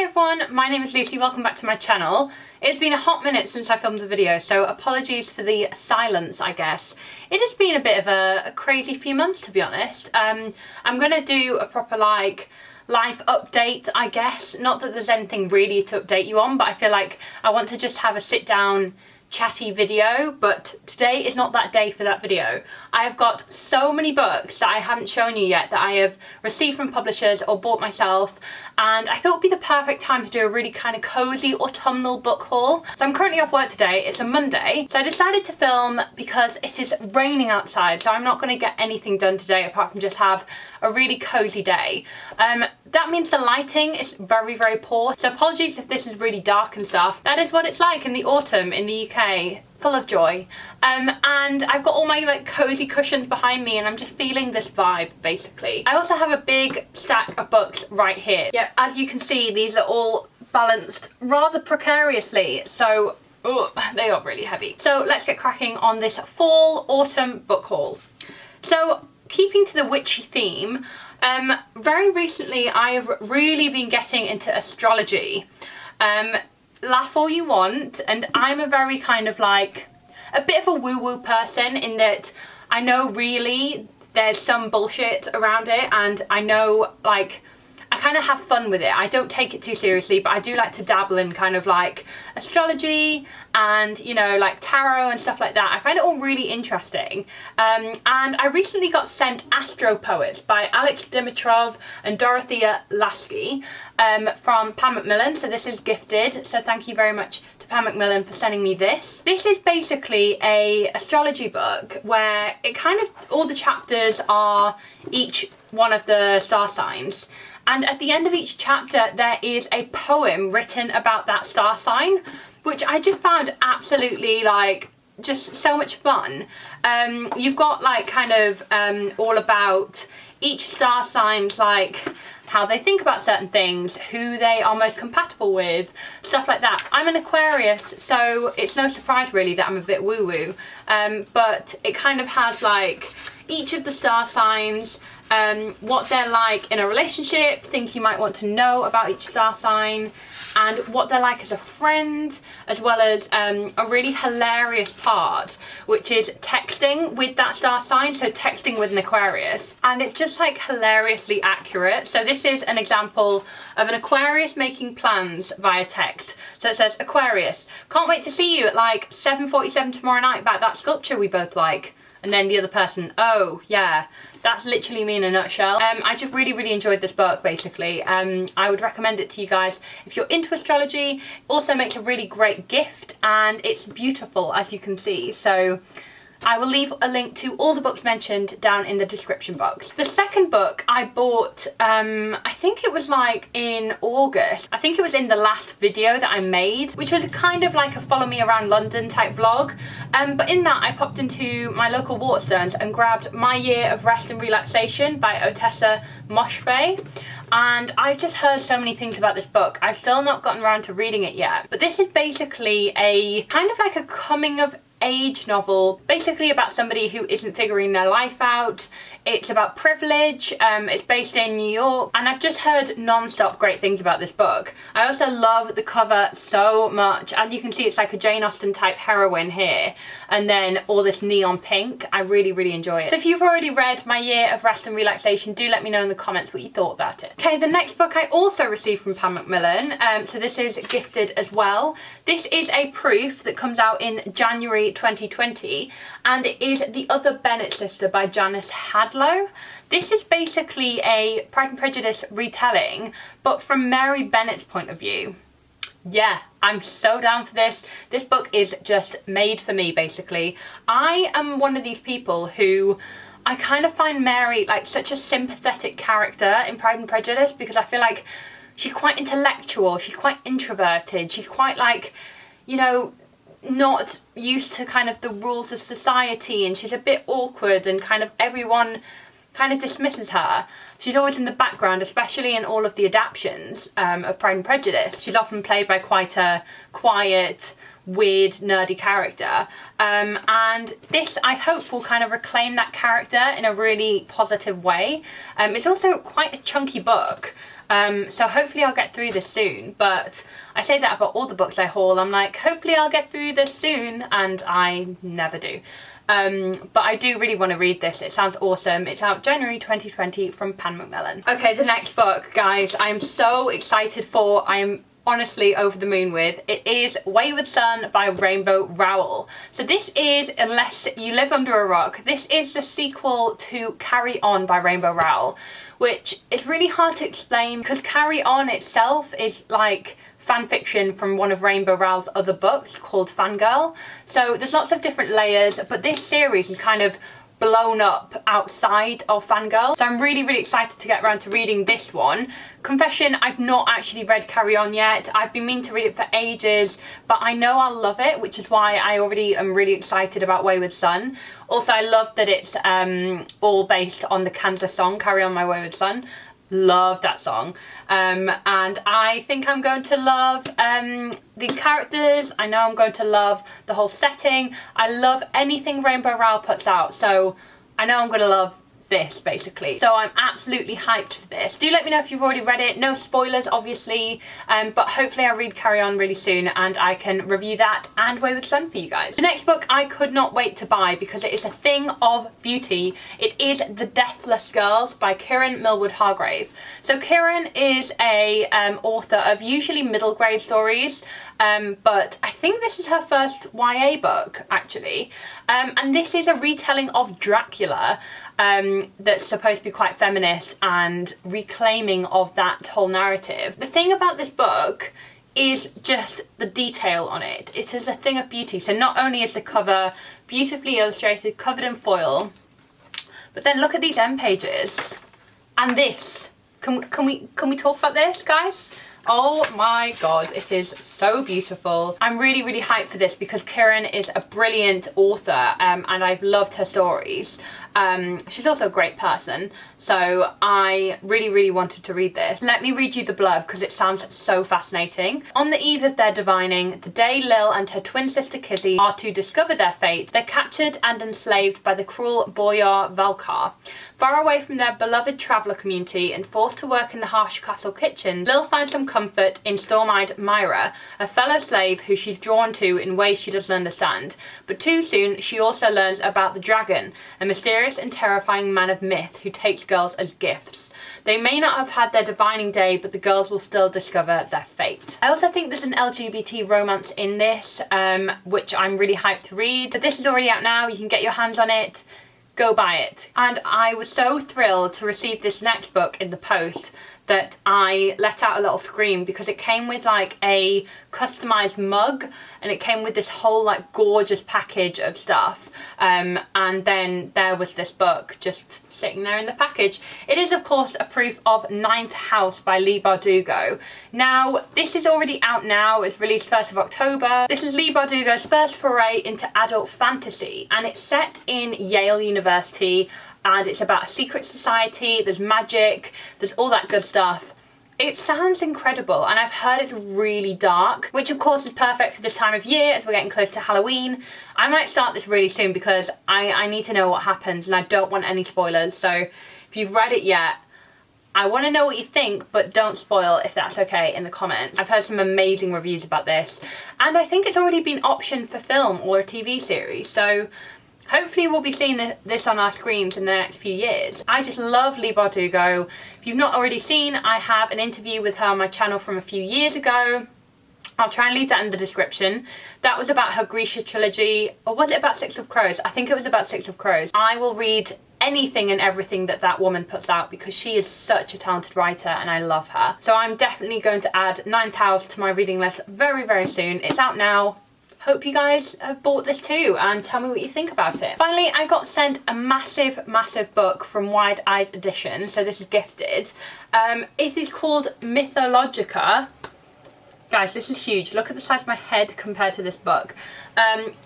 Hi everyone, my name is Lucy, welcome back to my channel. It's been a hot minute since I filmed a video, so apologies for the silence, I guess. It has been a bit of a crazy few months, to be honest. I'm gonna do a proper life update, I guess. Not that there's anything really to update you on, but I feel like I want to just have a sit down chatty video, but today is not that day for that video. I have got so many books that I haven't shown you yet that I have received from publishers or bought myself, and I thought it would be the perfect time to do a really kind of cozy autumnal book haul. So I'm currently off work today, it's a Monday, so I decided to film because it is raining outside, so I'm not going to get anything done today apart from just have a really cozy day. That means the lighting is very, very poor, so apologies if this is really dark and stuff. That is what it's like in the autumn in the UK. Full of joy. And I've got all my like cozy cushions behind me and I'm just feeling this vibe basically. I also have a big stack of books right here. Yeah, as you can see, these are all balanced rather precariously, so they are really heavy. So let's get cracking on this fall autumn book haul. So keeping to the witchy theme, very recently I have really been getting into astrology. Laugh all you want, and I'm a very kind of like a bit of a woo-woo person in that I know really there's some bullshit around it, and I know like I kind of have fun with it. I don't take it too seriously, but I do like to dabble in kind of like astrology and, you know, like tarot and stuff like that. I find it all really interesting. And I recently got sent Astro Poets by Alex Dimitrov and Dorothea Lasky from Pam Macmillan. So this is gifted. So thank you very much to Pam Macmillan for sending me this. This is basically a astrology book where it kind of, all the chapters are each one of the star signs. And at the end of each chapter, there is a poem written about that star sign, which I just found absolutely like just so much fun. You've got like kind of all about each star sign's like how they think about certain things, who they are most compatible with, stuff like that. I'm an Aquarius, so it's no surprise really that I'm a bit woo-woo, but it kind of has like each of the star signs, what they're like in a relationship, things you might want to know about each star sign, and what they're like as a friend, as well as a really hilarious part, which is texting with that star sign, so texting with an Aquarius. And it's just like hilariously accurate. So this is an example of an Aquarius making plans via text. So it says, Aquarius, can't wait to see you at like 7:47 tomorrow night about that sculpture we both like. And then the other person, oh yeah, that's literally me in a nutshell. I just really enjoyed this book basically. I would recommend it to you guys if you're into astrology. It also makes a really great gift and it's beautiful, as you can see. So I will leave a link to all the books mentioned down in the description box. The second book I bought, I think it was like in August. I think it was in the last video that I made, which was kind of like a follow me around London type vlog. But in that I popped into my local Waterstones and grabbed My Year of Rest and Relaxation by Otessa Moshfegh. And I've just heard so many things about this book. I've still not gotten around to reading it yet. But this is basically a kind of like a coming of age novel, basically about somebody who isn't figuring their life out. It's about privilege, it's based in New York, and I've just heard non-stop great things about this book. I also love the cover so much. As you can see, it's like a Jane Austen type heroine here, and then all this neon pink. I really enjoy it. So if you've already read My Year of Rest and Relaxation, do let me know in the comments what you thought about it. Okay, the next book I also received from Pam Macmillan, so this is gifted as well. This is a proof that comes out in January 2020, and it is The Other Bennet Sister by Janice Hadlow. This is basically a Pride and Prejudice retelling, but from Mary Bennet's point of view. Yeah, I'm so down for this. This book is just made for me, basically. I am one of these people who I kind of find Mary like such a sympathetic character in Pride and Prejudice, because I feel like she's quite intellectual, she's quite introverted, she's quite like, you know, not used to kind of the rules of society, and she's a bit awkward, and kind of everyone kind of dismisses her. She's always in the background, especially in all of the adaptions of Pride and Prejudice. She's often played by quite a quiet, weird, nerdy character. And this, I hope, will kind of reclaim that character in a really positive way. It's also quite a chunky book. So hopefully I'll get through this soon, but I say that about all the books I haul. I'm like, hopefully I'll get through this soon, and I never do. But I do really want to read this. It sounds awesome. It's out January 2020 from Pan Macmillan. Okay, the next book, guys, I am so excited for. I am honestly over the moon with. It is Wayward Son by Rainbow Rowell. So this is, unless you live under a rock, this is the sequel to Carry On by Rainbow Rowell, which is really hard to explain because Carry On itself is like fan fiction from one of Rainbow Rowell's other books called Fangirl. So there's lots of different layers, but this series is kind of blown up outside of Fangirl. So I'm really, really excited to get around to reading this one. Confession, I've not actually read Carry On yet. I've been meaning to read it for ages, but I know I'll love it, which is why I already am really excited about Wayward Son. Also, I love that it's all based on the Kansas song, Carry On My Wayward Son. Love that song. And I think I'm going to love these characters. I know I'm going to love the whole setting. I love anything Rainbow Rowell puts out, so I know I'm going to love this basically. So I'm absolutely hyped for this. Do let me know if you've already read it. No spoilers obviously, but hopefully I'll read Carry On really soon and I can review that and Wayward Son for you guys. The next book I could not wait to buy because it is a thing of beauty. It is The Deathless Girls by Kieran Millwood Hargrave. So Kieran is a author of usually middle grade stories, but I think this is her first YA book actually, and this is a retelling of Dracula that's supposed to be quite feminist and reclaiming of that whole narrative. The thing about this book is just the detail on it. It is a thing of beauty. So not only is the cover beautifully illustrated, covered in foil, but then look at these end pages and this. Can we talk about this, guys? Oh my god, it is so beautiful. I'm really, really hyped for this because Kieran is a brilliant author and I've loved her stories. She's also a great person, so I really, really wanted to read this. Let me read you the blurb because it sounds so fascinating. On the eve of their divining, the day Lil and her twin sister Kizzy are to discover their fate, they're captured and enslaved by the cruel Boyar Valkar. Far away from their beloved traveller community and forced to work in the harsh castle kitchen, Lil finds some comfort in storm-eyed Myra, a fellow slave who she's drawn to in ways she doesn't understand. But too soon, she also learns about the dragon, a mysterious and terrifying man of myth who takes girls as gifts. They may not have had their divining day, but the girls will still discover their fate. I also think there's an LGBT romance in this, which I'm really hyped to read. But this is already out now, you can get your hands on it. Go buy it. And I was so thrilled to receive this next book in the post that I let out a little scream because it came with like a customized mug and it came with this whole like gorgeous package of stuff, and then there was this book just sitting there in the package. It is of course a proof of Ninth House by Leigh Bardugo. Now this is already out now, it's released 1st of October. This is Leigh Bardugo's first foray into adult fantasy and it's set in Yale University and it's about a secret society, there's magic, there's all that good stuff. It sounds incredible and I've heard it's really dark, which of course is perfect for this time of year as we're getting close to Halloween. I might start this really soon because I need to know what happens and I don't want any spoilers. So if you've read it yet, I want to know what you think, but don't spoil if that's okay in the comments. I've heard some amazing reviews about this and I think it's already been optioned for film or a TV series. So hopefully we'll be seeing this on our screens in the next few years. I just love Leigh Bardugo. If you've not already seen, I have an interview with her on my channel from a few years ago. I'll try and leave that in the description. That was about her Grisha trilogy, or was it about Six of Crows? I think it was about Six of Crows. I will read anything and everything that that woman puts out because she is such a talented writer and I love her. So I'm definitely going to add Ninth House to my reading list very, very soon. It's out now. Hope you guys have bought this too and tell me what you think about it. Finally, I got sent a massive, massive book from Wide Eyed Edition, so this is gifted. It is called Mythologica. Guys, this is huge. Look at the size of my head compared to this book.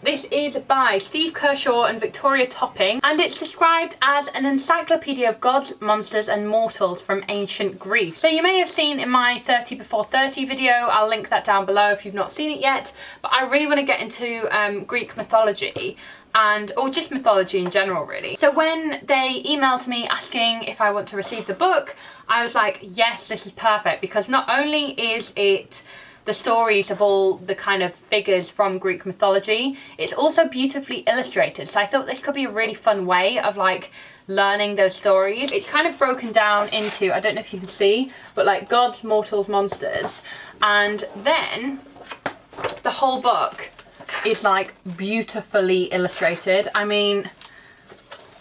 This is by Steve Kershaw and Victoria Topping, and it's described as an encyclopedia of gods, monsters and mortals from ancient Greece. So you may have seen in my 30 before 30 video, I'll link that down below if you've not seen it yet, but I really want to get into Greek mythology, or just mythology in general really. So when they emailed me asking if I want to receive the book, I was like, yes, this is perfect, because not only is it the stories of all the kind of figures from Greek mythology, it's also beautifully illustrated. So I thought this could be a really fun way of like learning those stories. It's kind of broken down into, I don't know if you can see, but like gods, mortals, monsters, and then the whole book is like beautifully illustrated. I mean,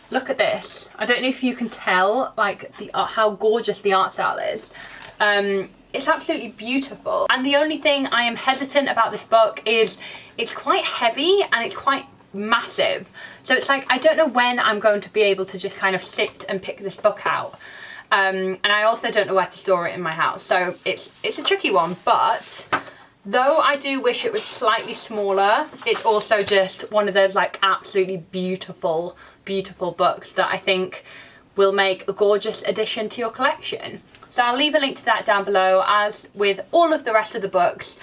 look at this. I don't know if you can tell like the how gorgeous the art style is. It's absolutely beautiful. And the only thing I am hesitant about this book is it's quite heavy and it's quite massive. So it's like, I don't know when I'm going to be able to just kind of sit and pick this book out. And I also don't know where to store it in my house. So it's a tricky one, but though I do wish it was slightly smaller, it's also just one of those like absolutely beautiful, beautiful books that I think will make a gorgeous addition to your collection. So I'll leave a link to that down below, as with all of the rest of the books.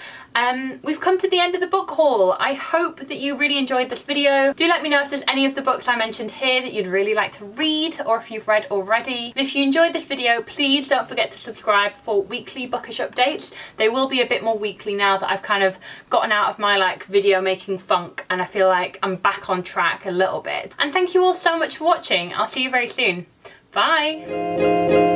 We've come to the end of the book haul. I hope that you really enjoyed this video. Do let me know if there's any of the books I mentioned here that you'd really like to read, or if you've read already. And if you enjoyed this video, please don't forget to subscribe for weekly bookish updates. They will be a bit more weekly now that I've kind of gotten out of my like video making funk, and I feel like I'm back on track a little bit. And thank you all so much for watching. I'll see you very soon. Bye!